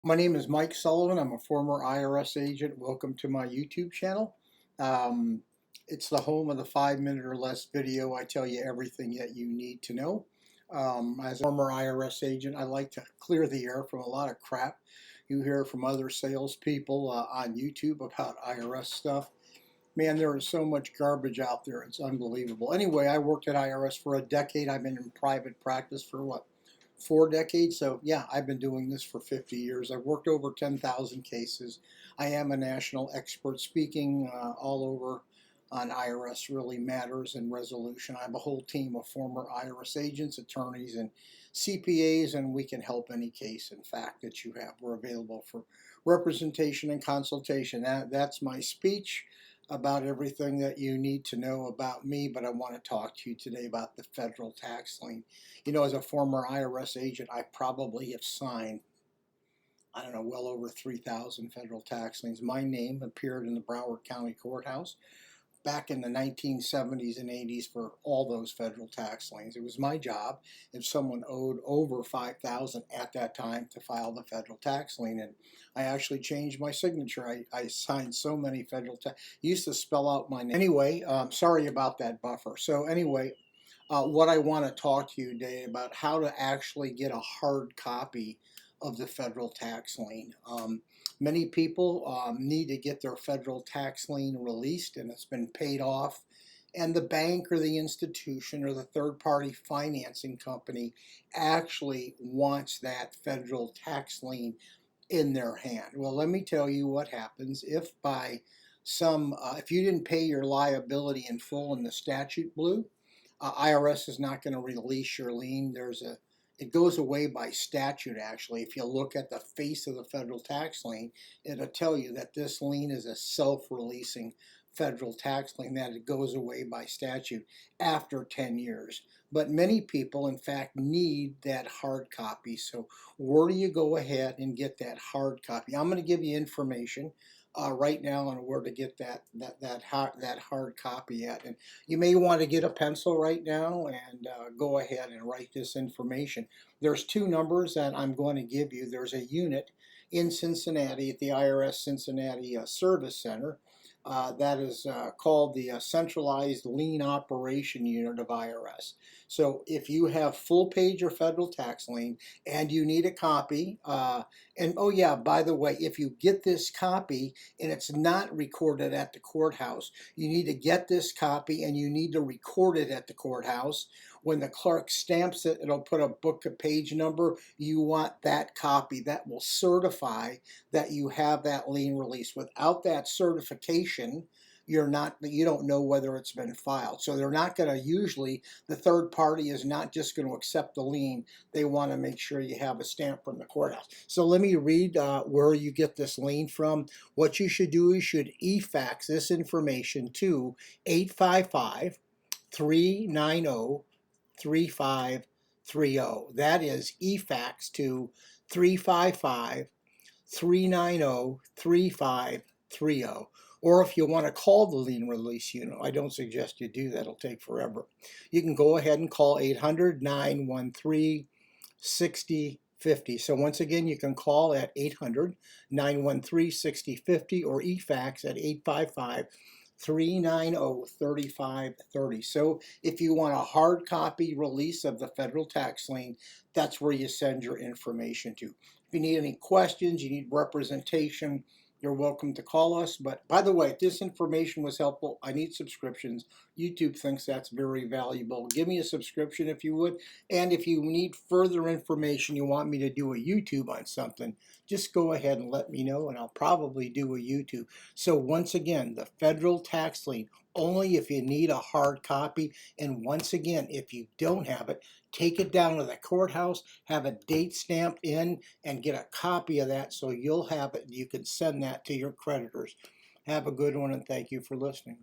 My name is Mike Sullivan. I'm a former IRS agent. Welcome to my YouTube channel. Um, it's the home of the 5 minute or less video. I tell you everything that you need to know. As a former IRS agent, I like to clear the air from a lot of crap you hear from other salespeople on YouTube about IRS stuff. Man, there is so much garbage out there. It's unbelievable. Anyway, I worked at IRS for a decade. I've been in private practice for what, 4 decades? So yeah, I've been doing this for 50 years. I've worked over 10,000 cases. I am a national expert speaking all over on IRS really matters and resolution. I have a whole team of former IRS agents, attorneys, and CPAs, and we can help any case, in fact, that you have. We're available for representation and consultation. That's my speech about everything that you need to know about me, but I want to talk to you today about the federal tax lien. You know, as a former IRS agent, I probably have signed, I don't know, well over 3,000 federal tax liens. My name appeared in the Broward County Courthouse back in the 1970s and 80s for all those federal tax liens. It was my job, if someone owed over 5,000 at that time, to file the federal tax lien. And I actually changed my signature. I signed so many federal tax, used to spell out my name. Anyway, sorry about that buffer. So anyway, what I want to talk to you today about how to actually get a hard copy of the federal tax lien. Many people need to get their federal tax lien released and it's been paid off, and the bank or the institution or the third-party financing company actually wants that federal tax lien in their hand. Well, let me tell you what happens if by if you didn't pay your liability in full and the statute blew. IRS is not going to release your lien. It goes away by statute, actually. If you look at the face of the federal tax lien, it'll tell you that this lien is a self-releasing federal tax lien, that it goes away by statute after 10 years. But many people, in fact, need that hard copy. So where do you go ahead and get that hard copy? I'm going to give you information right now on where to get that hard copy at. And you may want to get a pencil right now and go ahead and write this information. There's two numbers that I'm going to give you. There's a unit in Cincinnati at the IRS Cincinnati Service Center. That is called the Centralized Lien Operation Unit of IRS. So if you have full paid your federal tax lien and you need a copy, and oh yeah, by the way, if you get this copy and it's not recorded at the courthouse, you need to get this copy and you need to record it at the courthouse. When the clerk stamps it, it'll put a book a page number. You want that copy that will certify that you have that lien release. Without that certification, you don't know whether it's been filed. So they're not going to, usually the third party is not just going to accept the lien. They want to make sure you have a stamp from the courthouse. So let me read where you get this lien from. What you should do is you should e-fax this information to 855 390 3530. That is e-fax to 355 390 3530. Or if you want to call the lien release unit, I don't suggest you do that, it'll take forever. You can go ahead and call 800 913 6050. So once again, you can call at 800 913 6050 or e-fax at 855 390 3530. So if you want a hard copy release of the federal tax lien, that's where you send your information to. If you need any questions, you need representation, you're welcome to call us. But by the way, if this information was helpful, I need subscriptions. YouTube thinks that's very valuable. Give me a subscription if you would. And if you need further information, you want me to do a YouTube on something, just go ahead and let me know and I'll probably do a YouTube. So once again, the federal tax lien, only if you need a hard copy. And once again, if you don't have it, take it down to the courthouse, have a date stamped in, and get a copy of that so you'll have it and you can send that to your creditors. Have a good one and thank you for listening.